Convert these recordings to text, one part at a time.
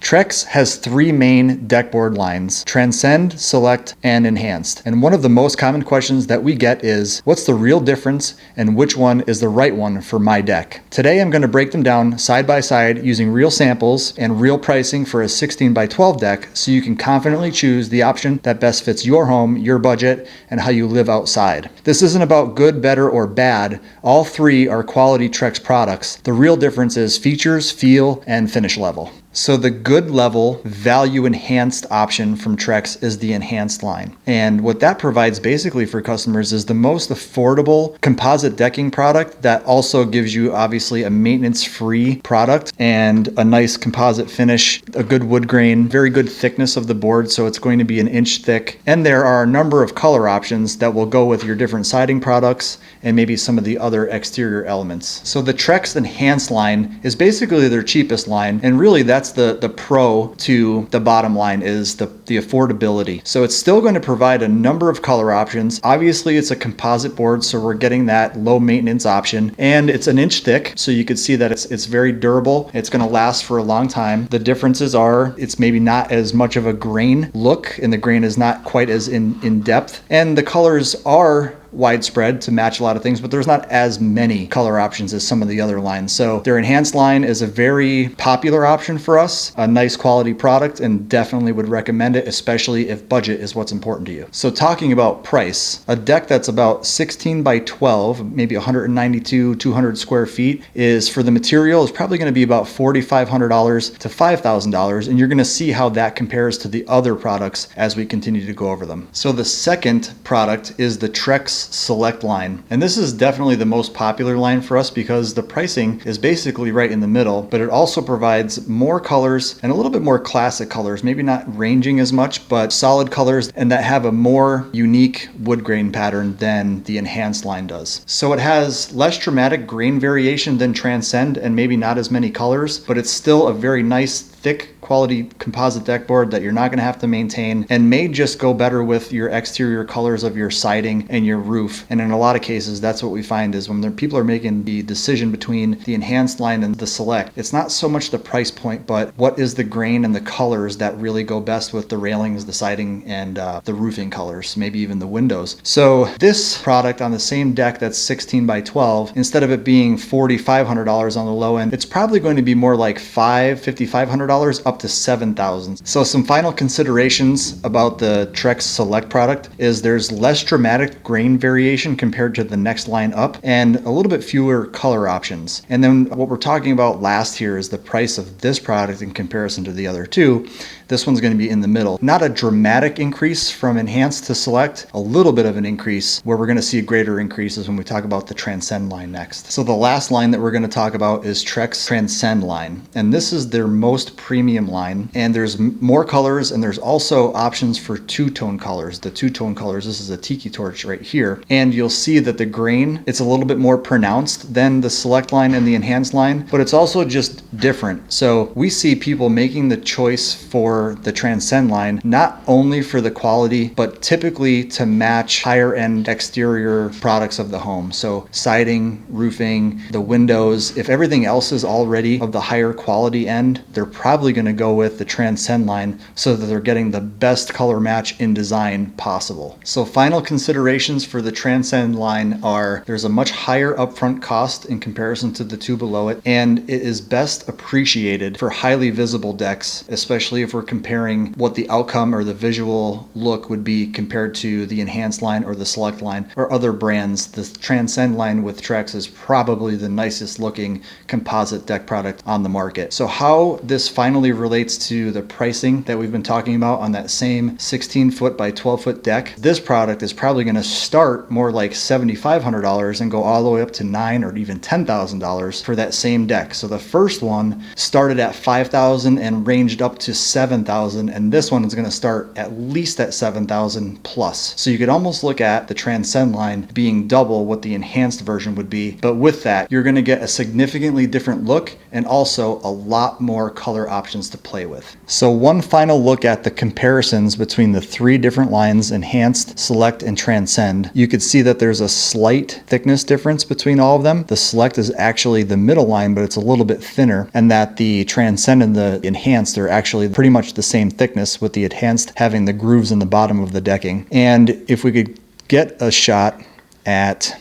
Trex has three main deck board lines: Transcend, Select, and Enhanced. And one of the most common questions that we get is, what's the real difference and which one is the right one for my deck? Today I'm going to break them down side by side using real samples and real pricing for a 16 by 12 deck so you can confidently choose the option that best fits your home, your budget, and how you live outside. This isn't about good, better, or bad. All three are quality Trex products. The real difference is features, feel, and finish level. So the good level value enhanced option from Trex is the enhanced line. And what that provides basically for customers is the most affordable composite decking product that also gives you obviously a maintenance-free product and a nice composite finish, a good wood grain, very good thickness of the board, so it's going to be an inch thick. And there are a number of color options that will go with your different siding products and maybe some of the other exterior elements. So the Trex enhanced line is basically their cheapest line, and really that's the pro to the bottom line is the affordability. So it's still going to provide a number of color options. Obviously it's a composite board, so we're getting that low maintenance option, and it's an inch thick, so you can see that it's very durable. It's going to last for a long time. The differences are it's maybe not as much of a grain look, and the grain is not quite as in depth, and the colors are widespread to match a lot of things, but there's not as many color options as some of the other lines. So their enhanced line is a very popular option for us, a nice quality product, and definitely would recommend it, especially if budget is what's important to you. So talking about price, a deck that's about 16 by 12, maybe 192, 200 square feet is, for the material, is probably going to be about $4,500 to $5,000, and you're going to see how that compares to the other products as we continue to go over them. So the second product is the Trex Select line, and this is definitely the most popular line for us because the pricing is basically right in the middle, but it also provides more colors and a little bit more classic colors, maybe not ranging as much, but solid colors, and that have a more unique wood grain pattern than the enhanced line does. So it has less dramatic grain variation than Transcend and maybe not as many colors, but it's still a very nice thick quality composite deck board that you're not going to have to maintain and may just go better with your exterior colors of your siding and your roof. And in a lot of cases, that's what we find is when people are making the decision between the enhanced line and the select, it's not so much the price point, but what is the grain and the colors that really go best with the railings, the siding, and the roofing colors, maybe even the windows. So this product on the same deck that's 16 by 12, instead of it being $4,500 on the low end, it's probably going to be more like $5,500 up to $7,000. So some final considerations about the Trex Select product is there's less dramatic grain variation compared to the next line up and a little bit fewer color options. And then what we're talking about last here is the price of this product in comparison to the other two. This one's going to be in the middle. Not a dramatic increase from enhanced to select, a little bit of an increase where we're going to see greater increases when we talk about the Transcend line next. So the last line that we're going to talk about is Trex Transcend line. And this is their most premium line. And there's more colors, and there's also options for two-tone colors. The two-tone colors, this is a tiki torch right here. And you'll see that the grain, it's a little bit more pronounced than the select line and the enhanced line, but it's also just different. So we see people making the choice for the Transcend line, not only for the quality, but typically to match higher end exterior products of the home. So siding, roofing, the windows, if everything else is already of the higher quality end, they're probably going to go with the Transcend line so that they're getting the best color match in design possible. So final considerations for the Transcend line are there's a much higher upfront cost in comparison to the two below it, and it is best appreciated for highly visible decks, especially if we're comparing what the outcome or the visual look would be compared to the enhanced line or the select line or other brands. The Transcend line with Trex is probably the nicest looking composite deck product on the market. So how this finally relates to the pricing that we've been talking about on that same 16 foot by 12 foot deck, this product is probably going to start more like $7,500 and go all the way up to $9,000 or even $10,000 for that same deck. So the first one started at $5,000 and ranged up to $7,000, and this one is going to start at least at $7,000 plus. So you could almost look at the Transcend line being double what the enhanced version would be, but with that you're going to get a significantly different look and also a lot more color options options to play with. So one final look at the comparisons between the 3 different lines, Enhanced, Select, and Transcend. You could see that there's a slight thickness difference between all of them. The Select is actually the middle line, but it's a little bit thinner, and that the Transcend and the Enhanced are actually pretty much the same thickness, with the Enhanced having the grooves in the bottom of the decking. And if we could get a shot at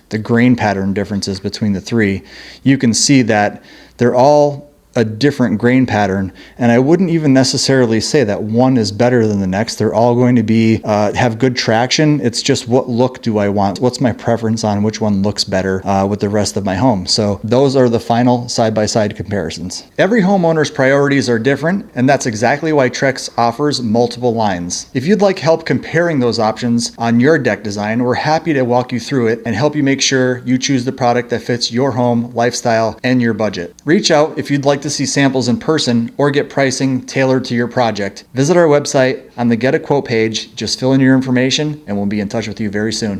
the grain pattern differences between the 3, you can see that they're all a different grain pattern, and I wouldn't even necessarily say that one is better than the next. They're all going to be have good traction. It's just, what look do I want? What's my preference on which one looks better with the rest of my home? So those are the final side-by-side comparisons. Every homeowner's priorities are different, and that's exactly why Trex offers multiple lines. If you'd like help comparing those options on your deck design, we're happy to walk you through it and help you make sure you choose the product that fits your home, lifestyle, and your budget. Reach out if you'd like to see samples in person or get pricing tailored to your project. Visit our website on the Get a Quote page. Just fill in your information and we'll be in touch with you very soon.